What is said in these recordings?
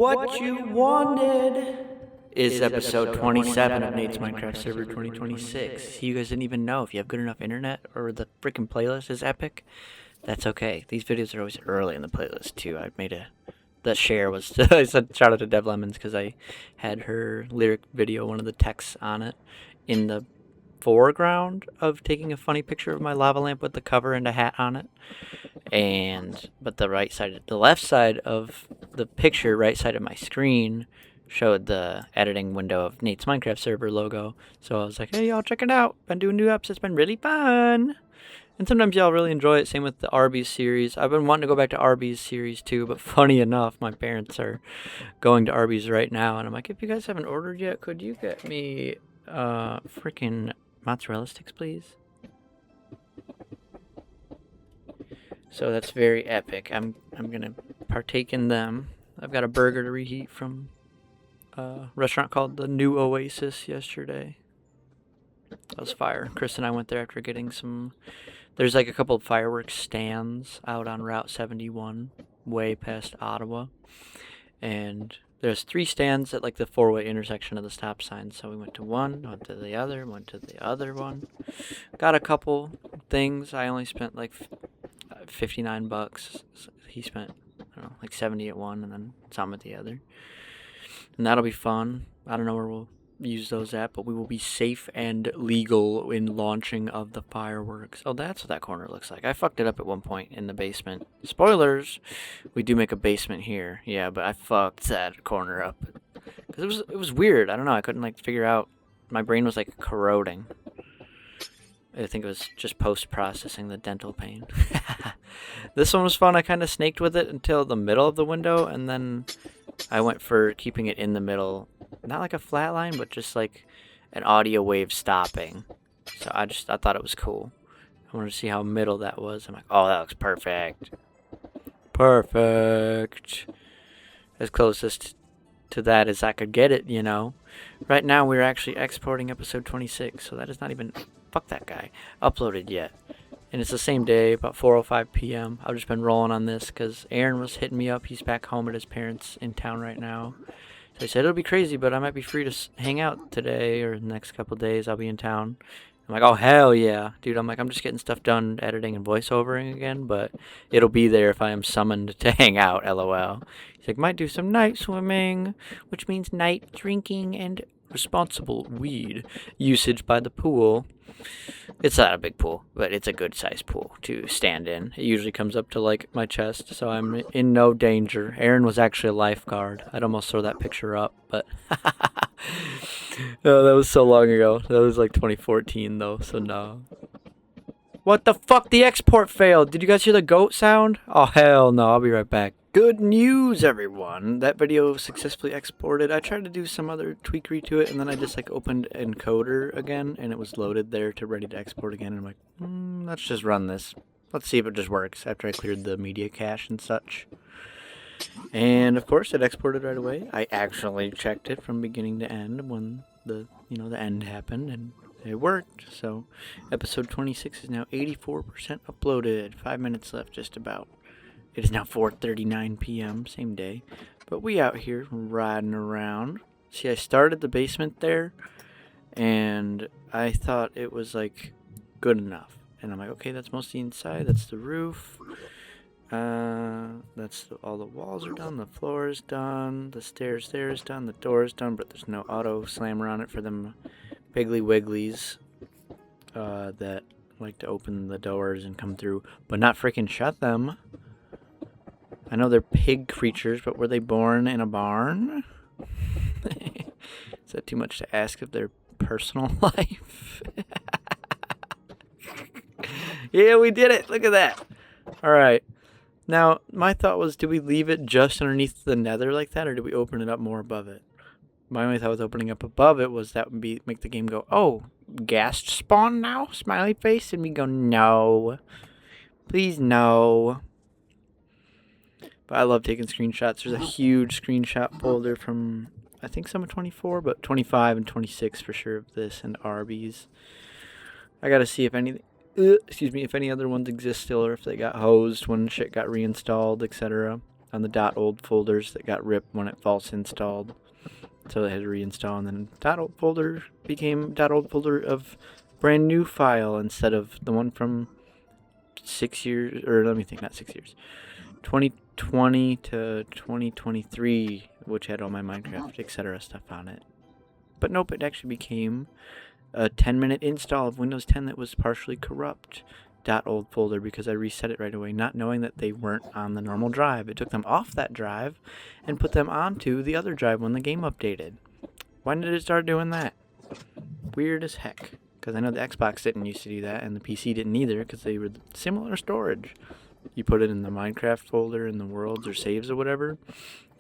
What you wanted is episode 27 of Nate's Minecraft Server 2026. You guys didn't even know if you have good enough internet or the freaking playlist is epic. That's okay. These videos are always early in the playlist too. I made the share was I said shout out to Dev Lemons because I had her lyric video, one of the texts on it, in the foreground of taking a funny picture of my lava lamp with the cover and a hat on it. But the left side of the picture, right side of my screen, showed the editing window of Nate's Minecraft server logo. So I was like, hey, y'all, check it out. Been doing new episodes. It's been really fun. And sometimes y'all really enjoy it. Same with the Arby's series. I've been wanting to go back to Arby's series too, but funny enough, my parents are going to Arby's right now. And I'm like, if you guys haven't ordered yet, could you get me freaking mozzarella sticks, please? So that's very epic. I'm gonna partake in them. I've got a burger to reheat from a restaurant called the New Oasis yesterday. That was fire. Chris and I went there after getting some. There's like a couple of fireworks stands out on Route 71, way past Ottawa, and there's 3 stands at like the 4-way intersection of the stop sign. So we went to one, went to the other, went to the other one. Got a couple things. I only spent like $59. He spent, I don't know, like 70 at one and then some at the other. And that'll be fun. I don't know where we'll use those at, but we will be safe and legal in launching of the fireworks. Oh, that's what that corner looks like. I fucked it up at one point in the basement. Spoilers, we do make a basement here. Yeah, but I fucked that corner up. Because it was weird. I don't know. I couldn't like figure out. My brain was like corroding. I think it was just post-processing the dental pain. This one was fun. I kind of snaked with it until the middle of the window, and then I went for keeping it in the middle. Not like a flat line, but just like an audio wave stopping. So I thought it was cool. I wanted to see how middle that was. I'm like, oh, that looks perfect. Perfect. As closest to that as I could get it, you know. Right now we're actually exporting episode 26, so that is not even... Fuck that guy. Uploaded yet. And it's the same day, about 4:05 p.m. I've just been rolling on this because Aaron was hitting me up. He's back home at his parents' in town right now. So I said, it'll be crazy, but I might be free to hang out today or the next couple days. I'll be in town. I'm like, oh, hell yeah. Dude, I'm like, I'm just getting stuff done, editing and voiceovering again, but it'll be there if I am summoned to hang out, LOL. He's like, might do some night swimming, which means night drinking and responsible weed usage by the pool. It's not a big pool, but it's a good sized pool to stand in. It usually comes up to like my chest, so I'm in no danger. Aaron was actually a lifeguard. I'd almost throw that picture up, but oh, that was so long ago. That was like 2014 though, so no. What the fuck? The export failed. Did you guys hear the goat sound? Oh, hell no. I'll be right back. Good news, everyone. That video successfully exported. I tried to do some other tweakery to it, and then I just like opened encoder again, and it was loaded there to ready to export again. And I'm like, let's just run this. Let's see if it just works after I cleared the media cache and such. And of course, it exported right away. I actually checked it from beginning to end when the end happened, and it worked. So episode 26 is now 84% uploaded. 5 minutes left, just about. It is now 4:39 p.m., same day. But we out here riding around. See, I started the basement there, and I thought it was, like, good enough. And I'm like, okay, that's mostly inside. That's the roof. All the walls are done. The floor is done. The stairs there is done. The door is done, but there's no auto slammer on it for them Piggly Wigglies that like to open the doors and come through, but not freaking shut them. I know they're pig creatures, but were they born in a barn? Is that too much to ask of their personal life? Yeah, we did it. Look at that. All right. Now, my thought was, do we leave it just underneath the nether like that, or do we open it up more above it? My only thought with opening up above it was that would make the game go, oh, ghast spawn now? Smiley face? And we go, no. Please, no. But I love taking screenshots. There's a huge screenshot folder from, I think, Summer 24, but 25 and 26 for sure of this and Arby's. I gotta see if if any other ones exist still or if they got hosed when shit got reinstalled, etc. on the .old folders that got ripped when it false installed. So they had to reinstall, and then .old folder became .old folder of brand new file instead of the one from 6 years, or let me think, not 6 years, 2020 to 2023, which had all my Minecraft, etc. stuff on it. But nope, it actually became a 10-minute install of Windows 10 that was partially corrupt .old folder because I reset it right away, not knowing that they weren't on the normal drive. It took them off that drive and put them onto the other drive when the game updated. When did it start doing that? Weird as heck. Because I know the Xbox didn't used to do that, and the PC didn't either, because they were similar storage. You put it in the Minecraft folder in the worlds or saves or whatever,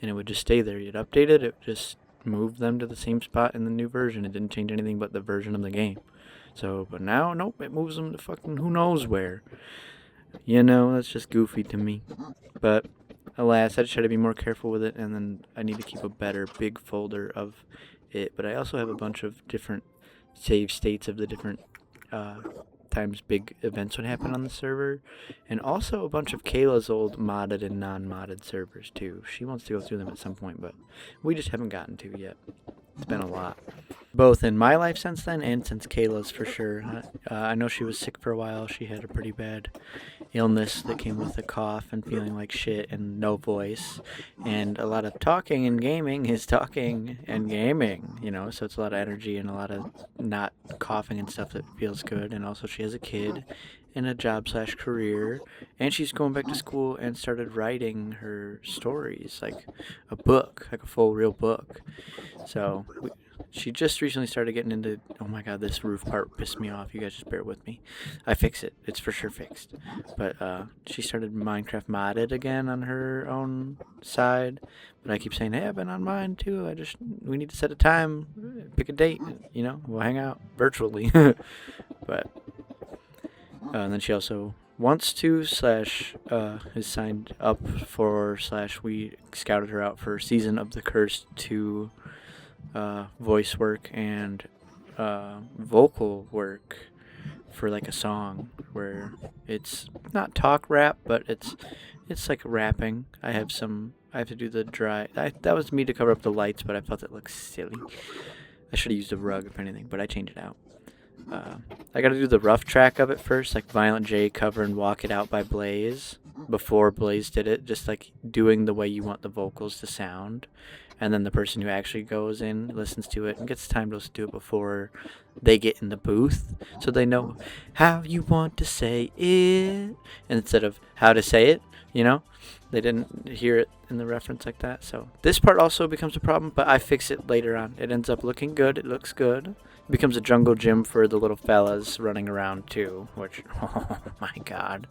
and it would just stay there. You'd update it, it just moved them to the same spot in the new version. It didn't change anything but the version of the game. So, but now, nope, it moves them to fucking who knows where. You know, that's just goofy to me. But, alas, I just try to be more careful with it, and then I need to keep a better big folder of it. But I also have a bunch of different save states of the different times big events would happen on the server, and also a bunch of Kayla's old modded and non-modded servers too. She wants to go through them at some point, but we just haven't gotten to yet. It's been a lot, both in my life since then and since Kayla's for sure. I know she was sick for a while. She had a pretty bad illness that came with a cough and feeling like shit and no voice, and a lot of talking and gaming is talking and gaming, you know, so it's a lot of energy and a lot of not coughing and stuff that feels good. And also she has a kid and a job/career, and she's going back to school and started writing her stories, like a book, like a full real book. So she just recently started getting into, oh my god, this roof part pissed me off. You guys just bear with me. I fix it. It's for sure fixed. But she started Minecraft modded again on her own side. But I keep saying, hey, I've been on mine too. We need to set a time, pick a date, you know, we'll hang out virtually. But, and then she also wants to, is signed up for, we scouted her out for Season of the Curse 2 voice work and vocal work for like a song where it's not talk rap, but it's like rapping. I have to do the dry. That was me to cover up the lights, but I felt it looked silly. I should have used a rug if anything, but I changed it out. I got to do the rough track of it first, like Violent J cover and Walk It Out by Blaze, before Blaze did it, just like doing the way you want the vocals to sound. And then the person who actually goes in, listens to it, and gets time to listen to it before they get in the booth, so they know how you want to say it, instead of how to say it, you know? They didn't hear it in the reference like that. So this part also becomes a problem, but I fix it later on. It ends up looking good. It looks good. It becomes a jungle gym for the little fellas running around too, which, oh my god.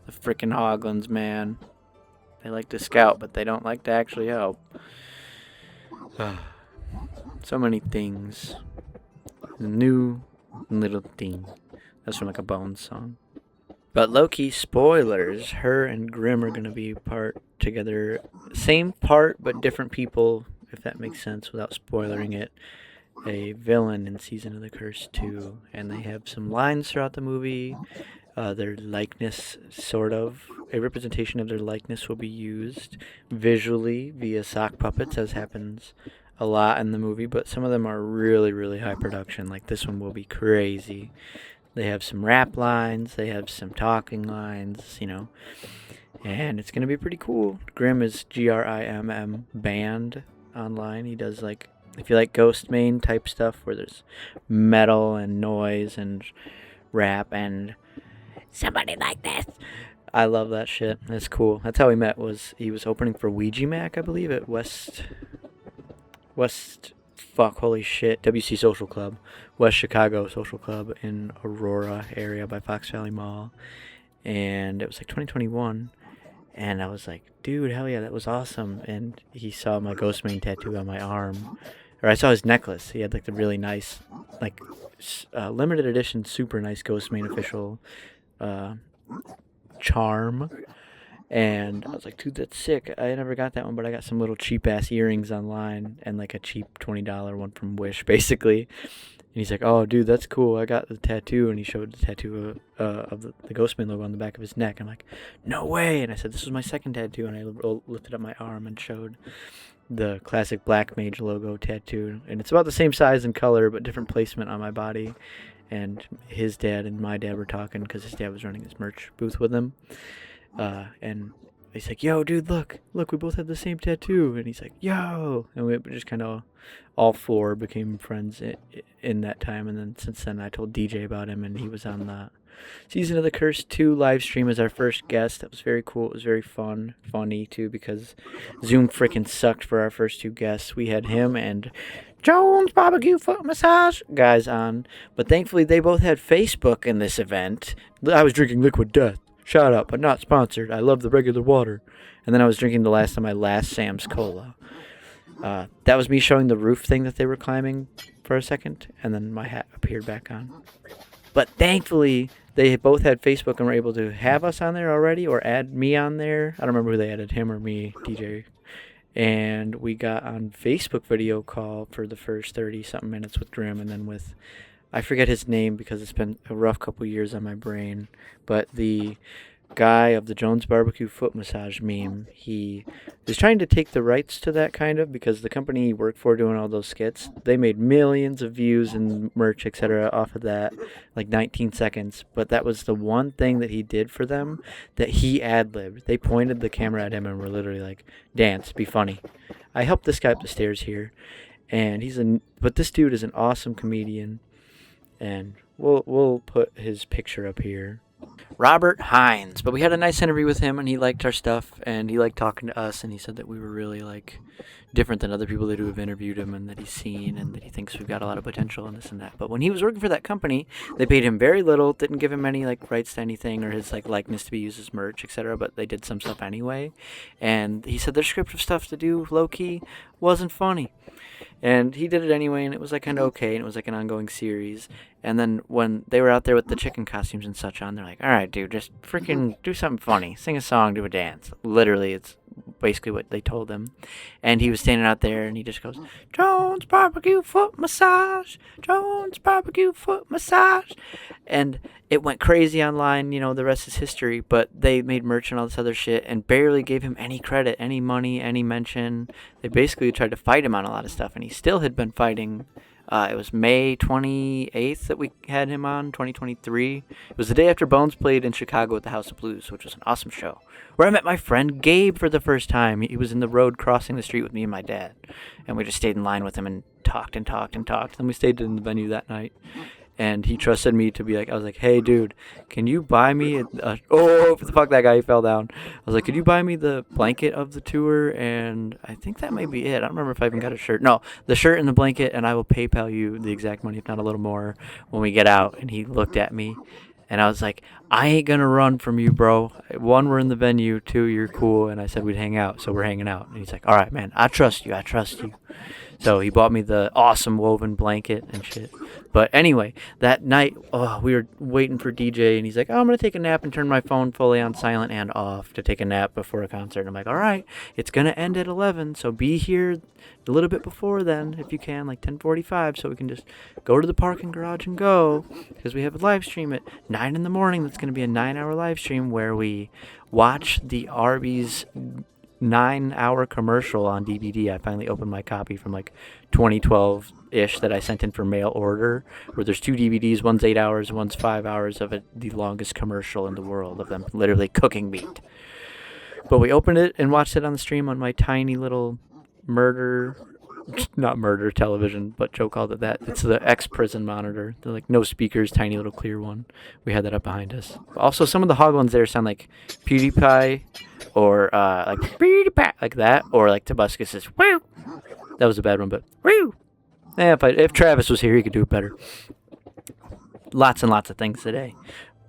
The freaking hoglins, man. They like to scout, but they don't like to actually help. So many things. The new little thing. That's from like a Bones song. But low-key spoilers, her and Grim are going to be part together. Same part, but different people, if that makes sense without spoiling it. A villain in Season of the Curse 2. And they have some lines throughout the movie. Their likeness, sort of. A representation of their likeness will be used visually via sock puppets, as happens a lot in the movie. But some of them are really, really high production. Like this one will be crazy. They have some rap lines, they have some talking lines, you know, and it's going to be pretty cool. Grim is Grimm band online. He does like, if you like Ghost Main type stuff where there's metal and noise and rap and somebody like this. I love that shit. That's cool. That's how we met. He was opening for Ouija Mac, I believe, at holy shit, WC Social Club, West Chicago Social Club in Aurora area by Fox Valley Mall, and it was like 2021, and I was like, dude, hell yeah, that was awesome. And he saw my Ghost Main tattoo on my arm, or I saw his necklace. He had like the really nice, like limited edition, super nice Ghost Main official charm. And I was like, dude, that's sick. I never got that one, but I got some little cheap-ass earrings online and like a cheap $20 one from Wish, basically. And he's like, "Oh, dude, that's cool. I got the tattoo." And he showed the tattoo of the Ghostman logo on the back of his neck. I'm like, "No way!" And I said, "This was my second tattoo." And I lifted up my arm and showed the classic Black Mage logo tattoo. And it's about the same size and color, but different placement on my body. And his dad and my dad were talking because his dad was running his merch booth with him. And he's like, "Yo, dude, look, we both have the same tattoo." And he's like, "Yo," and we just kind of all four became friends in that time. And then since then, I told DJ about him, and he was on the Season of the Curse 2 live stream as our first guest. That was very cool. It was very funny too, because Zoom freaking sucked for our first two guests. We had him and Jones Barbecue Foot Massage guys on, but thankfully they both had Facebook in this event. I was drinking Liquid Death. Shout out, but not sponsored. I love the regular water. And then I was drinking the last of my last Sam's Cola. That was me showing the roof thing that they were climbing for a second, and then my hat appeared back on. But thankfully, they both had Facebook and were able to have us on there already, or add me on there. I don't remember who they added, him or me, DJ. And we got on Facebook video call for the first 30-something minutes with Grim, and then with, I forget his name because it's been a rough couple years on my brain, but the guy of the Jones Barbecue Foot Massage meme, he is trying to take the rights to that kind of, because the company he worked for doing all those skits, they made millions of views and merch, etc. off of that, like 19 seconds. But that was the one thing that he did for them that he ad-libbed. They pointed the camera at him and were literally like, "Dance, be funny." I helped this guy up the stairs here, and but this dude is an awesome comedian, and we'll put his picture up here. Robert Hines. But we had a nice interview with him, and he liked our stuff, and he liked talking to us, and he said that we were really like different than other people that have interviewed him, and that he's seen, and that he thinks we've got a lot of potential and this and that. But when he was working for that company, they paid him very little, didn't give him any like rights to anything or his like likeness to be used as merch, etc. But they did some stuff anyway, and he said their script of stuff to do low key wasn't funny. And he did it anyway, and it was like kind of okay, and it was like an ongoing series. And then when they were out there with the chicken costumes and such on, they're like, "All right, dude, just freaking do something funny. Sing a song, do a dance." Literally, it's basically what they told him. And he was standing out there, and he just goes, "Jones Barbecue Foot Massage, Jones Barbecue Foot Massage." And it went crazy online, the rest is history. But they made merch and all this other shit and barely gave him any credit, any money, any mention. They basically tried to fight him on a lot of stuff, and he still had been fighting. It was May 28th that we had him on, 2023. It was the day after Bones played in Chicago at the House of Blues, which was an awesome show, where I met my friend Gabe for the first time. He was in the road crossing the street with me and my dad, and we just stayed in line with him and talked and talked and talked. Then we stayed in the venue that night, and he trusted me to be like, I was like, "Hey, dude, can you buy me oh, fuck that guy, he fell down. I was like, "Could you buy me the blanket of the tour?" And I think that might be it. I don't remember if I even got a shirt. No, the shirt and the blanket, and I will PayPal you the exact money, if not a little more, when we get out. And he looked at me, and I was like, "I ain't gonna run from you, bro. One, we're in the venue. Two, you're cool." And I said we'd hang out, so we're hanging out. And he's like, "All right, man, I trust you. So he bought me the awesome woven blanket and shit. But anyway, that night, we were waiting for DJ, and he's like, "Oh, I'm going to take a nap and turn my phone fully on silent and off to take a nap before a concert." And I'm like, "All right, it's going to end at 11, so be here a little bit before then, if you can, like 10:45, so we can just go to the parking garage and go, because we have a live stream at 9 in the morning. That's going to be a 9-hour live stream where we watch the Arby's 9-hour commercial on DVD. I finally opened my copy from like 2012-ish that I sent in for mail order, where there's 2 DVDs, one's 8 hours, one's 5 hours of the longest commercial in the world of them literally cooking meat. But we opened it and watched it on the stream on my tiny little not murder television, but Joe called it that. It's the ex-prison monitor. They're like no speakers, tiny little clear one. We had that up behind us. Also, some of the hoglins there sound like PewDiePie, or like PewDiePie, like that, or like Tobuscus's woo. That was a bad one, but woo. Yeah, if Travis was here, he could do it better. Lots and lots of things today.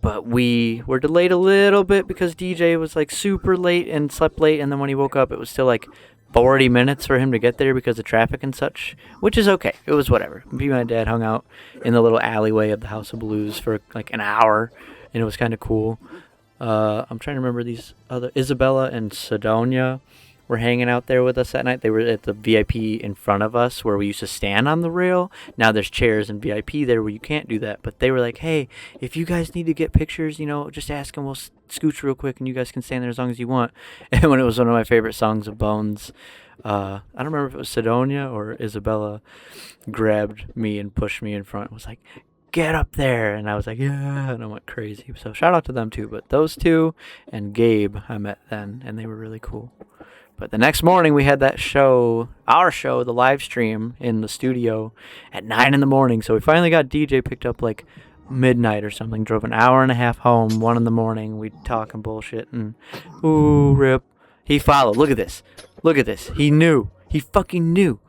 But we were delayed a little bit because DJ was like super late and slept late, and then when he woke up, it was still like 40 minutes for him to get there because of traffic and such, which is okay. It was whatever. Me and my dad hung out in the little alleyway of the House of Blues for like an hour, and it was kind of cool. I'm trying to remember these other. Isabella and Sidonia were hanging out there with us that night. They were at the VIP in front of us where we used to stand on the rail. Now there's chairs in VIP there where you can't do that. But they were like, hey, if you guys need to get pictures, just ask them. We'll scooch real quick and you guys can stand there as long as you want. And when it was one of my favorite songs of Bones, I don't remember if it was Sidonia or Isabella grabbed me and pushed me in front and was like, get up there. And I was like, yeah, and I went crazy. So shout out to them too. But those two and Gabe I met then, and they were really cool. But the next morning we had that show, the live stream in the studio at 9 in the morning. So we finally got DJ picked up like midnight or something, drove an hour and a half home, 1 in the morning. We'd talk and bullshit and ooh, rip. He followed. Look at this. He knew. He fucking knew.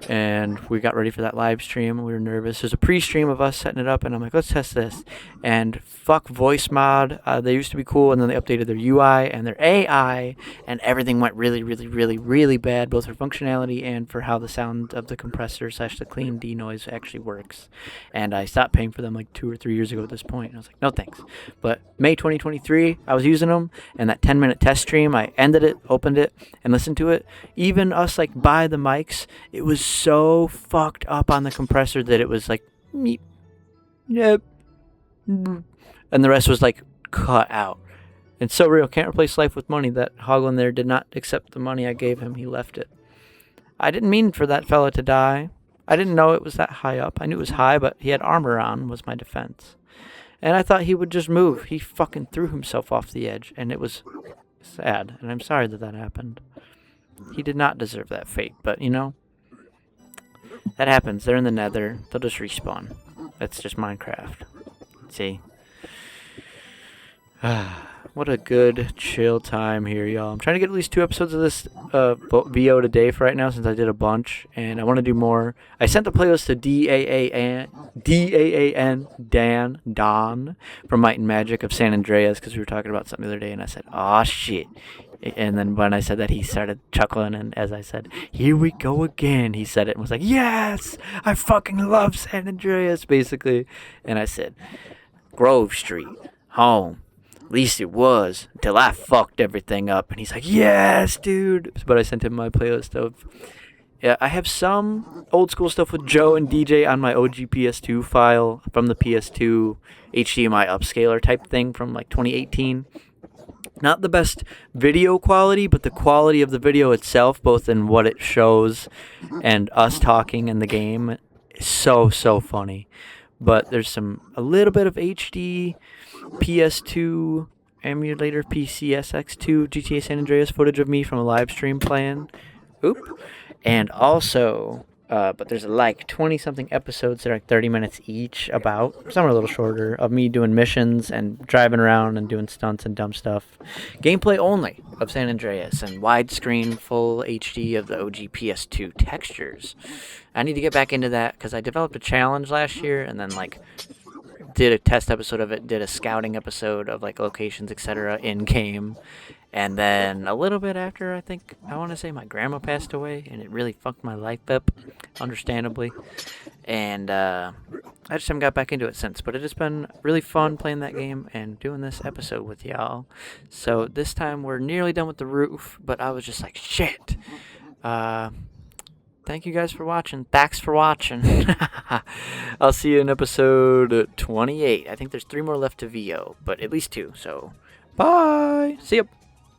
And we got ready for that live stream. We were nervous. There's a pre-stream of us setting it up, and I'm like, let's test this. And fuck voice mod. They used to be cool, and then they updated their UI and their AI, and everything went really, really, really, really bad, both for functionality and for how the sound of the compressor / the clean denoise actually works. And I stopped paying for them like 2 or 3 years ago at this point. And I was like, no thanks. But May 2023, I was using them, and that 10-minute test stream, I ended it, opened it, and listened to it. Even us like by the mics, it was so fucked up on the compressor that it was like meep, yep, and the rest was like cut out. And so real, can't replace life with money. That hoglin there did not accept the money I gave him. He left it. I didn't mean for that fella to die. I didn't know it was that high up. I knew it was high, but he had armor on was my defense. And I thought he would just move. He fucking threw himself off the edge, and it was sad. And I'm sorry that happened. He did not deserve that fate, but that happens. They're in the nether. They'll just respawn. That's just Minecraft. See? What a good, chill time here, y'all. I'm trying to get at least 2 episodes of this VO today for right now since I did a bunch. And I want to do more. I sent the playlist to Don from Might and Magic of San Andreas because we were talking about something the other day. And I said, aw, shit. And then when I said that, he started chuckling, and as I said, here we go again, he said it and was like, yes, I fucking love San Andreas, basically. And I said, Grove Street, home. At least it was, until I fucked everything up. And he's like, yes, dude. But I sent him my playlist of, yeah, I have some old school stuff with Joe and DJ on my OG PS2 file from the PS2 HDMI upscaler type thing from like 2018. Not the best video quality, but the quality of the video itself, both in what it shows and us talking in the game, is so funny. But there's a little bit of HD PS2 emulator PCSX2 GTA San Andreas footage of me from a live stream playing. Oop. And also, but there's like 20-something episodes that are like 30 minutes each about, some are a little shorter, of me doing missions and driving around and doing stunts and dumb stuff. Gameplay only of San Andreas and widescreen full HD of the OG PS2 textures. I need to get back into that because I developed a challenge last year and then like did a test episode of it, did a scouting episode of like locations, etc. in game. And then a little bit after, I want to say my grandma passed away, and it really fucked my life up, understandably. And I just haven't got back into it since. But it has been really fun playing that game and doing this episode with y'all. So this time we're nearly done with the roof, but I was just like, shit. Thank you guys for watching. Thanks for watching. I'll see you in episode 28. I think there's 3 more left to VO, but at least 2. So, bye. See ya.